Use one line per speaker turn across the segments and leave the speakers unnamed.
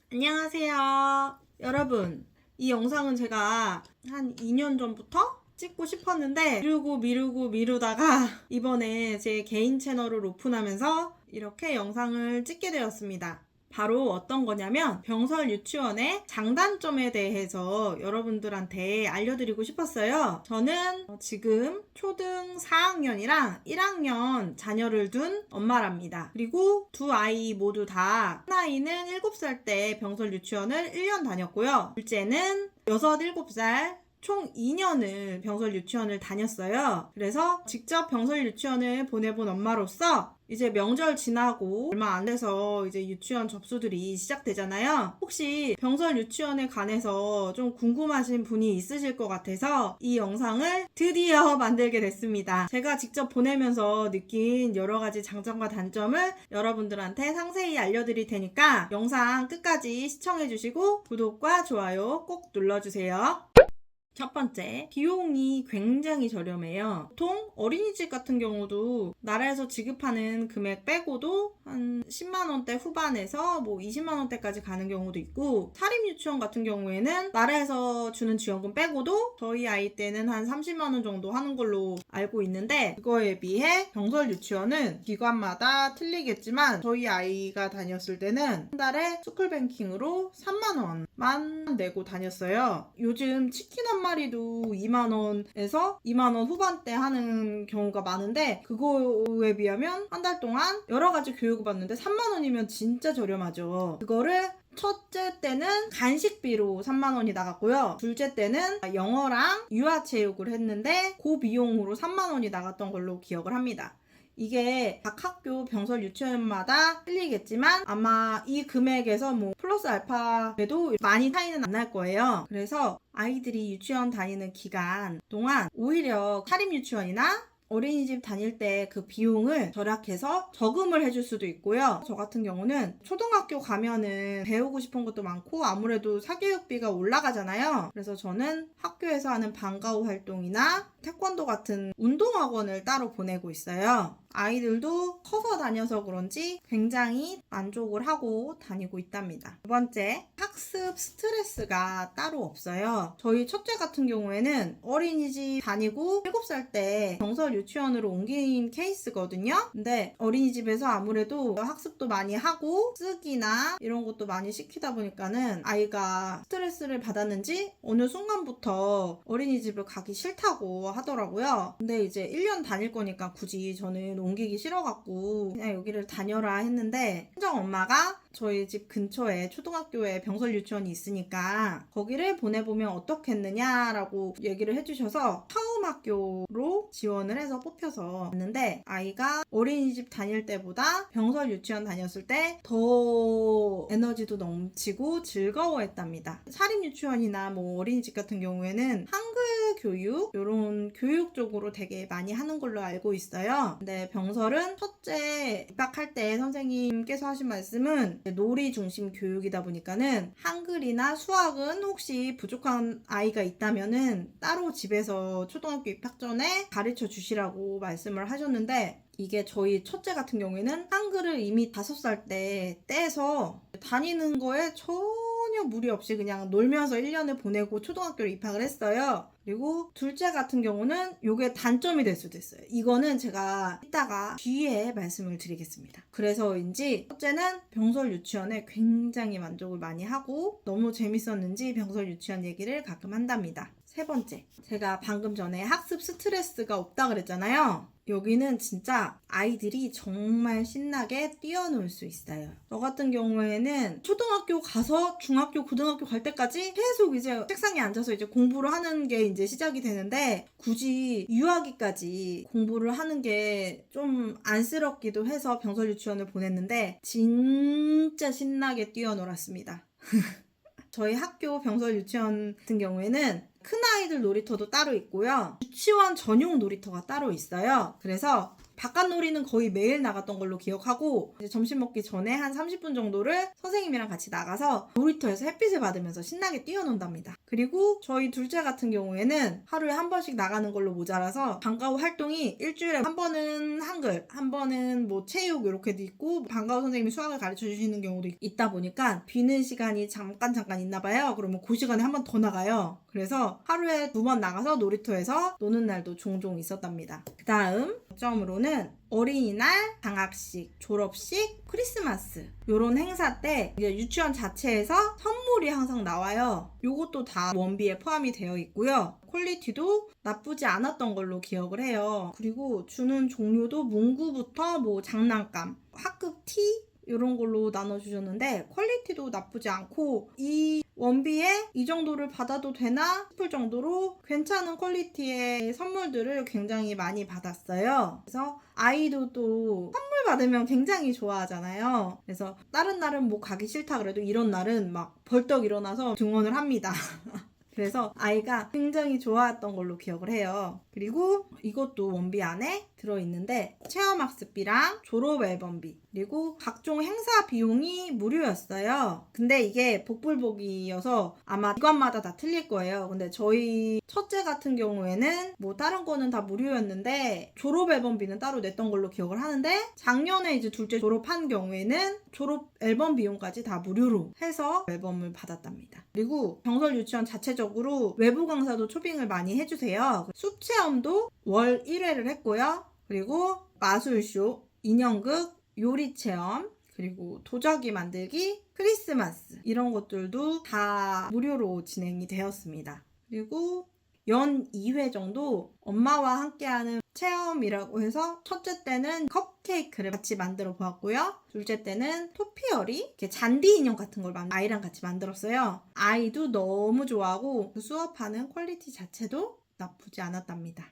안녕하세요. 여러분, 이 영상은 제가 한 2년 전부터 찍고 싶었는데 미루다가 이번에 제 개인 채널을 오픈하면서 이렇게 영상을 찍게 되었습니다. 바로 어떤 거냐면 병설 유치원의 장단점에 대해서 여러분들한테 알려드리고 싶었어요. 저는 지금 초등 4학년이랑 1학년 자녀를 둔 엄마랍니다. 그리고 두 아이 모두 다 큰 아이는 7살 때 병설 유치원을 1년 다녔고요. 둘째는 6, 7살 총 2년을 병설 유치원을 다녔어요. 그래서 직접 병설 유치원을 보내본 엄마로서 이제 명절 지나고 얼마 안 돼서 이제 유치원 접수들이 시작되잖아요. 혹시 병설 유치원에 관해서 좀 궁금하신 분이 있으실 것 같아서 이 영상을 드디어 만들게 됐습니다. 제가 직접 보내면서 느낀 여러 가지 장점과 단점을 여러분들한테 상세히 알려드릴 테니까 영상 끝까지 시청해주시고 구독과 좋아요 꼭 눌러주세요. 첫 번째, 비용이 굉장히 저렴해요. 보통 어린이집 같은 경우도 나라에서 지급하는 금액 빼고도 한 10만원대 후반에서 20만원대까지 가는 경우도 있고, 사립유치원 같은 경우에는 나라에서 주는 지원금 빼고도 저희 아이 때는 한 30만원 정도 하는 걸로 알고 있는데, 그거에 비해 병설 유치원은 기관마다 틀리겠지만 저희 아이가 다녔을 때는 한 달에 스쿨뱅킹으로 3만원만 내고 다녔어요. 요즘 치킨 한 마리도 2만원에서 2만원 후반대 하는 경우가 많은데, 그거에 비하면 한 달 동안 여러 가지 교육을 받는데 3만원이면 진짜 저렴하죠. 그거를 첫째 때는 간식비로 3만원이 나갔고요. 둘째 때는 영어랑 유아체육을 했는데 그 비용으로 3만원이 나갔던 걸로 기억을 합니다. 이게 각 학교 병설 유치원마다 틀리겠지만 아마 이 금액에서 플러스 알파에도 많이 차이는 안 날 거예요. 그래서 아이들이 유치원 다니는 기간 동안 오히려 사립 유치원이나 어린이집 다닐 때 그 비용을 절약해서 저금을 해줄 수도 있고요. 저 같은 경우는 초등학교 가면은 배우고 싶은 것도 많고 아무래도 사교육비가 올라가잖아요. 그래서 저는 학교에서 하는 방과후 활동이나 태권도 같은 운동학원을 따로 보내고 있어요. 아이들도 커서 다녀서 그런지 굉장히 만족을 하고 다니고 있답니다. 두 번째, 학습 스트레스가 따로 없어요. 저희 첫째 같은 경우에는 어린이집 다니고 7살 때 병설 유치원으로 옮긴 케이스거든요. 근데 어린이집에서 아무래도 학습도 많이 하고 쓰기나 이런 것도 많이 시키다 보니까는 아이가 스트레스를 받았는지 어느 순간부터 어린이집을 가기 싫다고 하더라고요. 근데 이제 1년 다닐 거니까 굳이 저는 옮기기 싫어갖고 그냥 여기를 다녀라 했는데, 친정 엄마가 저희 집 근처에 초등학교에 병설 유치원이 있으니까 거기를 보내보면 어떻겠느냐라고 얘기를 해주셔서 처음 학교로 지원을 해서 뽑혀서 왔는데, 아이가 어린이집 다닐 때보다 병설 유치원 다녔을 때 더 에너지도 넘치고 즐거워했답니다. 사립 유치원이나 어린이집 같은 경우에는 한글 교육, 이런 교육 쪽으로 되게 많이 하는 걸로 알고 있어요. 근데 병설은 첫째 입학할 때 선생님께서 하신 말씀은 놀이 중심 교육이다 보니까는 한글이나 수학은 혹시 부족한 아이가 있다면은 따로 집에서 초등학교 입학 전에 가르쳐 주시라고 말씀을 하셨는데, 이게 저희 첫째 같은 경우에는 한글을 이미 5살 때 떼서 다니는 거에 전혀 무리 없이 그냥 놀면서 1년을 보내고 초등학교를 입학을 했어요. 그리고 둘째 같은 경우는 이게 단점이 될 수도 있어요. 이거는 제가 이따가 뒤에 말씀을 드리겠습니다. 그래서인지 첫째는 병설 유치원에 굉장히 만족을 많이 하고 너무 재밌었는지 병설 유치원 얘기를 가끔 한답니다. 세 번째, 제가 방금 전에 학습 스트레스가 없다 그랬잖아요. 여기는 진짜 아이들이 정말 신나게 뛰어놀 수 있어요. 저 같은 경우에는 초등학교 가서 중학교, 고등학교 갈 때까지 계속 이제 책상에 앉아서 이제 공부를 하는 게 이제 시작이 되는데, 굳이 유아기까지 공부를 하는 게 좀 안쓰럽기도 해서 병설 유치원을 보냈는데 진짜 신나게 뛰어놀았습니다. 저희 학교 병설 유치원 같은 경우에는 큰 아이들 놀이터도 따로 있고요. 유치원 전용 놀이터가 따로 있어요. 그래서 바깥놀이는 거의 매일 나갔던 걸로 기억하고 이제 점심 먹기 전에 한 30분 정도를 선생님이랑 같이 나가서 놀이터에서 햇빛을 받으면서 신나게 뛰어논답니다. 그리고 저희 둘째 같은 경우에는 하루에 한 번씩 나가는 걸로 모자라서 방과 후 활동이 일주일에 한 번은 한글, 한 번은 뭐 체육 이렇게도 있고 방과 후 선생님이 수학을 가르쳐 주시는 경우도 있다 보니까 비는 시간이 잠깐 있나 봐요. 그러면 그 시간에 한 번 더 나가요. 그래서 하루에 2번 나가서 놀이터에서 노는 날도 종종 있었답니다. 그 다음 점으로는 어린이날, 방학식, 졸업식, 크리스마스 요런 행사 때 이제 유치원 자체에서 선물이 항상 나와요. 요것도 다 원비에 포함이 되어 있고요. 퀄리티도 나쁘지 않았던 걸로 기억을 해요. 그리고 주는 종류도 문구부터 뭐 장난감, 학급 티 이런 걸로 나눠주셨는데 퀄리티도 나쁘지 않고 이 원비에 이 정도를 받아도 되나 싶을 정도로 괜찮은 퀄리티의 선물들을 굉장히 많이 받았어요. 그래서 아이도 또 선물 받으면 굉장히 좋아하잖아요. 그래서 다른 날은 뭐 가기 싫다 그래도 이런 날은 막 벌떡 일어나서 등원을 합니다. 그래서 아이가 굉장히 좋아했던 걸로 기억을 해요. 그리고 이것도 원비 안에 들어있는데 체험학습비랑 졸업 앨범비 그리고 각종 행사 비용이 무료였어요. 근데 이게 복불복이어서 아마 기관마다 다 틀릴 거예요. 근데 저희 첫째 같은 경우에는 뭐 다른 거는 다 무료였는데 졸업 앨범비는 따로 냈던 걸로 기억을 하는데 작년에 이제 둘째 졸업한 경우에는 졸업 앨범 비용까지 다 무료로 해서 앨범을 받았답니다. 그리고 병설 유치원 자체적으로 외부 강사도 초빙을 많이 해주세요. 숲 체험도 월 1회를 했고요. 그리고 마술쇼, 인형극, 요리 체험, 그리고 도자기 만들기, 크리스마스 이런 것들도 다 무료로 진행이 되었습니다. 그리고 연 2회 정도 엄마와 함께하는 체험이라고 해서 첫째 때는 컵케이크를 같이 만들어 보았고요. 둘째 때는 토피어리, 이렇게 잔디 인형 같은 걸 아이랑 같이 만들었어요. 아이도 너무 좋아하고 그 수업하는 퀄리티 자체도 나쁘지 않았답니다.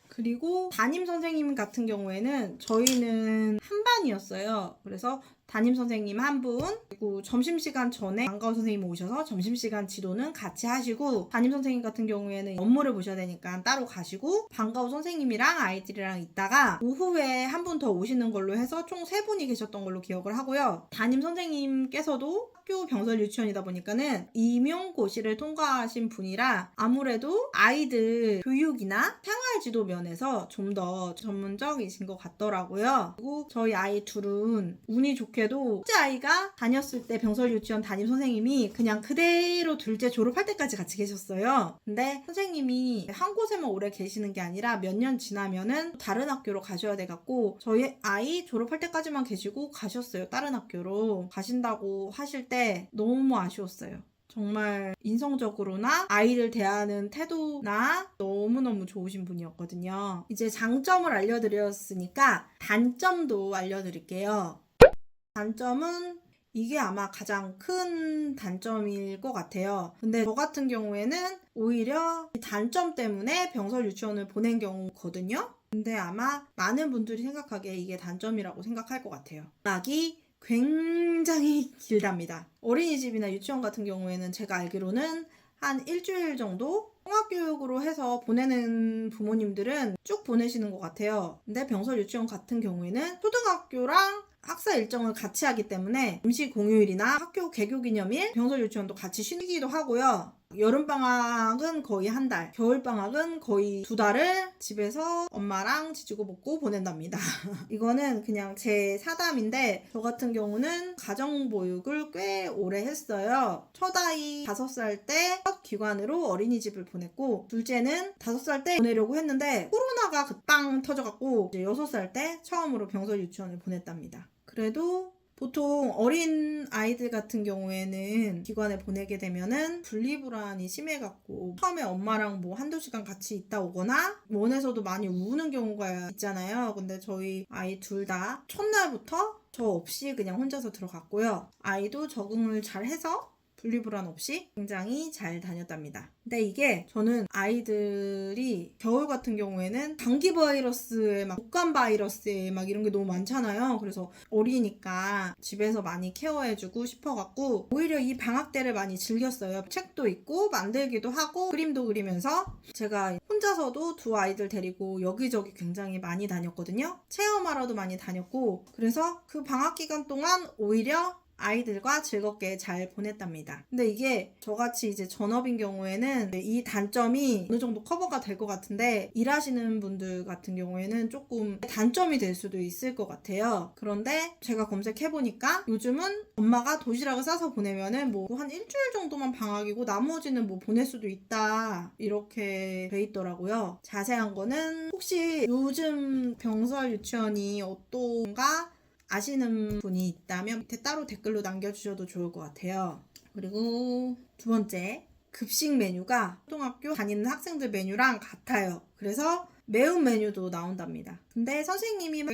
그리고 담임 선생님 같은 경우에는 저희는 한 반이었어요. 그래서 담임 선생님 한 분, 그리고 점심시간 전에 방과후 선생님 오셔서 점심시간 지도는 같이 하시고 담임 선생님 같은 경우에는 업무를 보셔야 되니까 따로 가시고 방과후 선생님이랑 아이들이랑 있다가 오후에 한 분 더 오시는 걸로 해서 총 3분이 계셨던 걸로 기억을 하고요. 담임 선생님께서도 학교 병설 유치원이다 보니까는 임용고시를 통과하신 분이라 아무래도 아이들 교육이나 생활지도 면에서 좀 더 전문적이신 것 같더라고요. 그리고 저희 아이 둘은 운이 좋게도 첫째 아이가 다녔을 때 병설 유치원 담임 선생님이 그냥 그대로 둘째 졸업할 때까지 같이 계셨어요. 근데 선생님이 한 곳에만 오래 계시는 게 아니라 몇 년 지나면은 다른 학교로 가셔야 돼갖고 저희 아이 졸업할 때까지만 계시고 가셨어요. 다른 학교로 가신다고 하실 때 너무 아쉬웠어요. 정말 인성적으로나 아이를 대하는 태도나 너무너무 좋으신 분이었거든요. 이제 장점을 알려드렸으니까 단점도 알려드릴게요. 단점은 이게 아마 가장 큰 단점일 것 같아요. 근데 저 같은 경우에는 오히려 이 단점 때문에 병설 유치원을 보낸 경우거든요. 근데 아마 많은 분들이 생각하기에 이게 단점이라고 생각할 것 같아요. 방학이 굉장히 길답니다. 어린이집이나 유치원 같은 경우에는 제가 알기로는 한 일주일 정도 통학교육으로 해서 보내는 부모님들은 쭉 보내시는 것 같아요. 근데 병설 유치원 같은 경우에는 초등학교랑 학사 일정을 같이 하기 때문에 임시 공휴일이나 학교 개교 기념일, 병설 유치원도 같이 쉬기도 하고요. 여름방학은 거의 한 달, 겨울방학은 거의 2달을 집에서 엄마랑 지지고 볶고 보낸답니다. 이거는 그냥 제 사담인데 저 같은 경우는 가정보육을 꽤 오래 했어요. 첫 아이 5살 때 첫 기관으로 어린이집을 보냈고 둘째는 5살 때 보내려고 했는데 코로나가 빵 터져갖고 이제 6살 때 처음으로 병설 유치원을 보냈답니다. 그래도 보통 어린 아이들 같은 경우에는 기관에 보내게 되면은 분리불안이 심해갖고 처음에 엄마랑 뭐 한두 시간 같이 있다 오거나 원에서도 많이 우는 경우가 있잖아요. 근데 저희 아이 둘 다 첫날부터 저 없이 그냥 혼자서 들어갔고요. 아이도 적응을 잘 해서 분리불안 없이 굉장히 잘 다녔답니다. 근데 이게 저는 아이들이 겨울 같은 경우에는 감기 바이러스에 막 독감 바이러스에 막 이런 게 너무 많잖아요. 그래서 어리니까 집에서 많이 케어해주고 싶어갖고 오히려 이 방학 때를 많이 즐겼어요. 책도 읽고 만들기도 하고 그림도 그리면서 제가 혼자서도 두 아이들 데리고 여기저기 굉장히 많이 다녔거든요. 체험하러도 많이 다녔고 그래서 그 방학 기간 동안 오히려 아이들과 즐겁게 잘 보냈답니다. 근데 이게 저같이 이제 전업인 경우에는 이 단점이 어느 정도 커버가 될 것 같은데 일하시는 분들 같은 경우에는 조금 단점이 될 수도 있을 것 같아요. 그런데 제가 검색해보니까 요즘은 엄마가 도시락을 싸서 보내면은 뭐 한 일주일 정도만 방학이고 나머지는 뭐 보낼 수도 있다 이렇게 돼 있더라고요. 자세한 거는 혹시 요즘 병설 유치원이 어떤가 아시는 분이 있다면 밑에 따로 댓글로 남겨주셔도 좋을 것 같아요. 그리고 두 번째, 급식 메뉴가 초등학교 다니는 학생들 메뉴랑 같아요. 그래서 매운 메뉴도 나온답니다. 근데 선생님이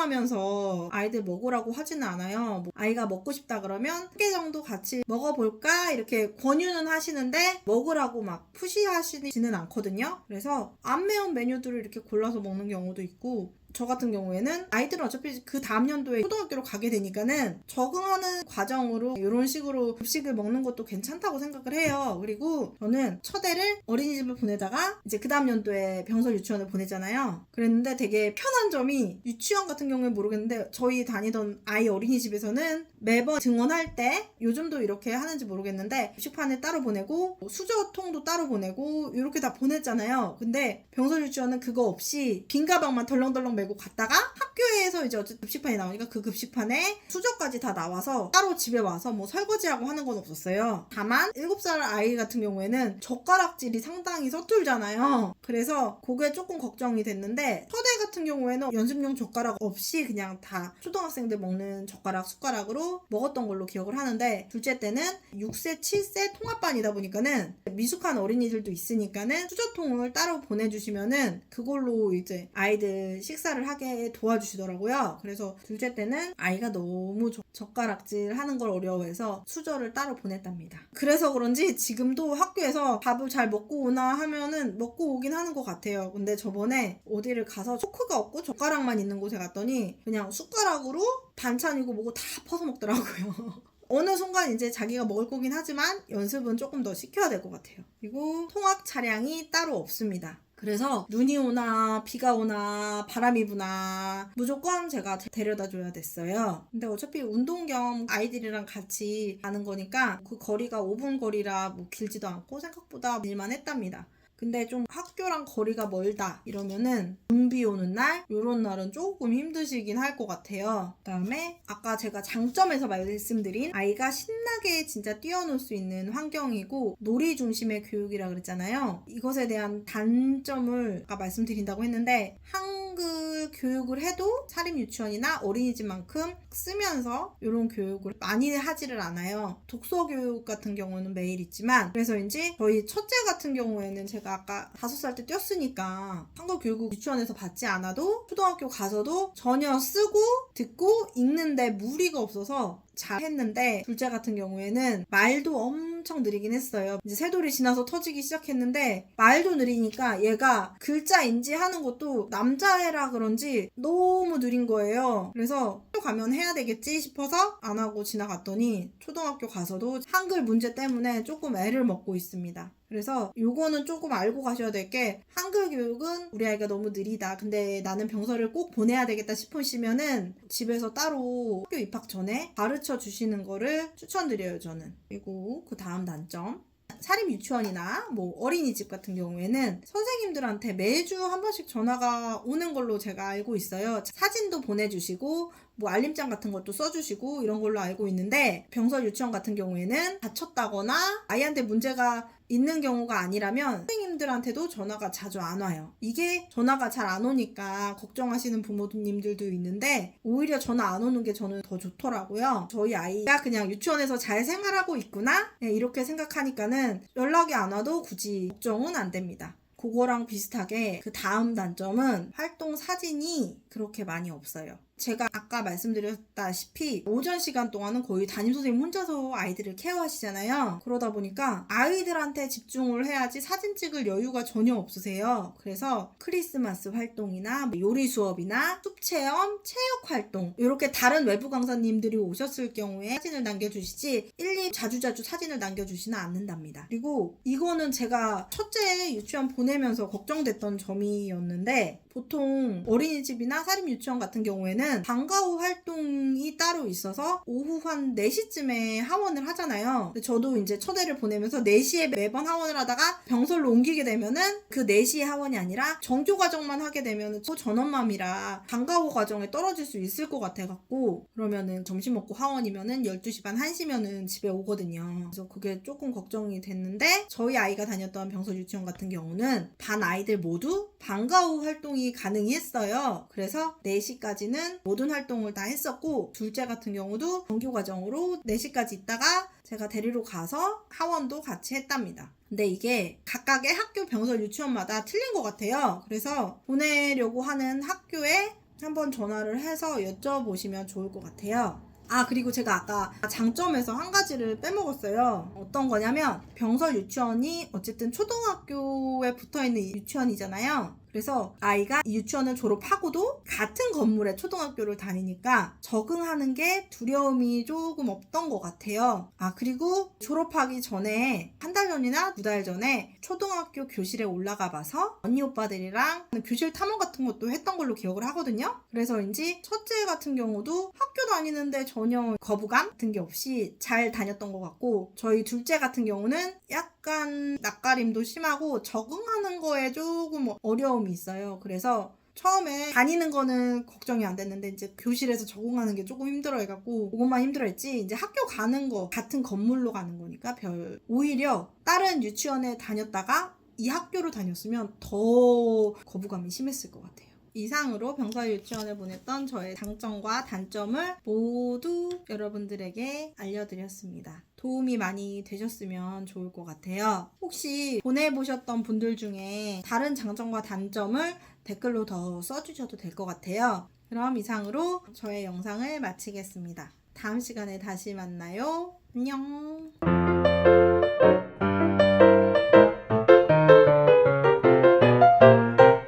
강요하면서 아이들 먹으라고 하지는 않아요. 뭐 아이가 먹고 싶다 그러면 한 개 정도 같이 먹어볼까 이렇게 권유는 하시는데 먹으라고 막 푸시하시지는 않거든요. 그래서 안 매운 메뉴들을 이렇게 골라서 먹는 경우도 있고 저 같은 경우에는 아이들은 어차피 그 다음 연도에 초등학교로 가게 되니까는 적응하는 과정으로 이런 식으로 급식을 먹는 것도 괜찮다고 생각을 해요. 그리고 저는 첫애를 어린이집을 보내다가 이제 그 다음 연도에 병설 유치원을 보내잖아요. 그랬는데 되게 편한 점이 유치원 같은 경우는 모르겠는데 저희 다니던 아이 어린이집에서는 매번 등원할 때 요즘도 이렇게 하는지 모르겠는데 급식판을 따로 보내고 수저통도 따로 보내고 이렇게 다 보냈잖아요. 근데 병설 유치원은 그거 없이 빈 가방만 덜렁덜렁 메고 갔다가 학교에서 이제 어쨌든 급식판이 나오니까 그 급식판에 수저까지 다 나와서 따로 집에 와서 뭐 설거지하고 하는 건 없었어요. 다만 7살 아이 같은 경우에는 젓가락질이 상당히 서툴잖아요. 그래서 그게 조금 걱정이 됐는데 첫애 같은 경우에는 연습용 젓가락 없이 그냥 다 초등학생들 먹는 젓가락 숟가락으로 먹었던 걸로 기억을 하는데 둘째 때는 6세 7세 통합반이다 보니까는 미숙한 어린이들도 있으니까는 수저통을 따로 보내주시면은 그걸로 이제 아이들 식사를 하게 도와주시더라고요. 그래서 둘째 때는 아이가 너무 젓가락질 하는 걸 어려워해서 수저를 따로 보냈답니다. 그래서 그런지 지금도 학교에서 밥을 잘 먹고 오나 하면은 먹고 오긴 하는 것 같아요. 근데 저번에 어디를 가서 초크가 없고 젓가락만 있는 곳에 갔더니 그냥 숟가락으로 반찬이고 뭐고 다 퍼서 먹더라고요. 어느 순간 이제 자기가 먹을 거긴 하지만 연습은 조금 더 시켜야 될 것 같아요. 그리고 통학 차량이 따로 없습니다. 그래서 눈이 오나 비가 오나 바람이 부나 무조건 제가 데려다 줘야 됐어요. 근데 어차피 운동 겸 아이들이랑 같이 가는 거니까 그 거리가 5분 거리라 뭐 길지도 않고 생각보다 밀만 했답니다. 근데 좀 학교랑 거리가 멀다 이러면은 눈비 오는 날 요런 날은 조금 힘드시긴 할 것 같아요. 그다음에 아까 제가 장점에서 말씀드린 아이가 신나게 진짜 뛰어놀 수 있는 환경이고 놀이 중심의 교육이라 그랬잖아요. 이것에 대한 단점을 아까 말씀드린다고 했는데 한글 교육을 해도 사립유치원이나 어린이집만큼 쓰면서 이런 교육을 많이 하지를 않아요. 독서 교육 같은 경우는 매일 있지만 그래서인지 저희 첫째 같은 경우에는 제가 아까 5살 때 뛰었으니까 한글 교육을 유치원에서 받지 않아도 초등학교 가서도 전혀 쓰고 듣고 읽는데 무리가 없어서 잘 했는데 둘째 같은 경우에는 말도 엄청 느리긴 했어요. 이제 새돌이 지나서 터지기 시작했는데 말도 느리니까 얘가 글자 인지하는 것도 남자애라 그런지 너무 느린 거예요. 그래서 학교 가면 해야 되겠지 싶어서 안 하고 지나갔더니 초등학교 가서도 한글 문제 때문에 조금 애를 먹고 있습니다. 그래서 요거는 조금 알고 가셔야 될 게 한글 교육은 우리 아이가 너무 느리다. 근데 나는 병설을 꼭 보내야 되겠다 싶으시면은 집에서 따로 학교 입학 전에 가르쳐 주시는 거를 추천드려요, 저는. 그리고 그 다음 단점. 사립 유치원이나 뭐 어린이집 같은 경우에는 선생님들한테 매주 한 번씩 전화가 오는 걸로 제가 알고 있어요. 사진도 보내주시고 뭐 알림장 같은 것도 써주시고 이런 걸로 알고 있는데 병설 유치원 같은 경우에는 다쳤다거나 아이한테 문제가 있는 경우가 아니라면 선생님들한테도 전화가 자주 안 와요. 이게 전화가 잘 안 오니까 걱정하시는 부모님들도 있는데 오히려 전화 안 오는 게 저는 더 좋더라고요. 저희 아이가 그냥 유치원에서 잘 생활하고 있구나 이렇게 생각하니까는 연락이 안 와도 굳이 걱정은 안 됩니다. 그거랑 비슷하게 그 다음 단점은 활동 사진이 그렇게 많이 없어요. 제가 아까 말씀드렸다시피 오전 시간 동안은 거의 담임선생님 혼자서 아이들을 케어하시잖아요. 그러다 보니까 아이들한테 집중을 해야지 사진 찍을 여유가 전혀 없으세요. 그래서 크리스마스 활동이나 요리 수업이나 숲체험, 체육활동 이렇게 다른 외부 강사님들이 오셨을 경우에 사진을 남겨주시지 일일이 자주자주 사진을 남겨주지는 않는답니다. 그리고 이거는 제가 첫째 유치원 보내면서 걱정됐던 점이었는데 보통 어린이집이나 사립유치원 같은 경우에는 방과 후 활동이 따로 있어서 오후 한 4시쯤에 하원을 하잖아요. 근데 저도 이제 첫애를 보내면서 4시에 매번 하원을 하다가 병설로 옮기게 되면은 그 4시에 하원이 아니라 정규 과정만 하게 되면은 또 전원맘이라 방과 후 과정에 떨어질 수 있을 것 같아갖고 그러면은 점심 먹고 하원이면은 12시 반 1시면은 집에 오거든요. 그래서 그게 조금 걱정이 됐는데 저희 아이가 다녔던 병설 유치원 같은 경우는 반 아이들 모두 방과 후 활동이 가능히 했어요. 그래서 4시까지는 모든 활동을 다 했었고 둘째 같은 경우도 정규 과정으로 4시까지 있다가 제가 데리러 가서 하원도 같이 했답니다. 근데 이게 각각의 학교 병설 유치원마다 틀린 것 같아요. 그래서 보내려고 하는 학교에 한번 전화를 해서 여쭤보시면 좋을 것 같아요. 그리고 제가 아까 장점에서 한 가지를 빼먹었어요. 어떤 거냐면 병설 유치원이 어쨌든 초등학교에 붙어있는 유치원이잖아요. 그래서 아이가 이 유치원을 졸업하고도 같은 건물에 초등학교를 다니니까 적응하는 게 두려움이 조금 없던 것 같아요. 그리고 졸업하기 전에 한 달 전이나 2달 전에 초등학교 교실에 올라가 봐서 언니 오빠들이랑 교실 탐험 같은 것도 했던 걸로 기억을 하거든요. 그래서인지 첫째 같은 경우도 학교 다니는데 전혀 거부감 같은 게 없이 잘 다녔던 것 같고 저희 둘째 같은 경우는 약간 낯가림도 심하고 적응하는 거에 조금 어려움이 있어요. 그래서 처음에 다니는 거는 걱정이 안 됐는데 이제 교실에서 적응하는 게 조금 힘들어 해갖고 그것만 힘들어 했지 이제 학교 가는 거 같은 건물로 가는 거니까 오히려 다른 유치원에 다녔다가 이 학교로 다녔으면 더 거부감이 심했을 것 같아요. 이상으로 병설 유치원을 보냈던 저의 장점과 단점을 모두 여러분들에게 알려드렸습니다. 도움이 많이 되셨으면 좋을 것 같아요. 혹시 보내보셨던 분들 중에 다른 장점과 단점을 댓글로 더 써주셔도 될 것 같아요. 그럼 이상으로 저의 영상을 마치겠습니다. 다음 시간에 다시 만나요. 안녕.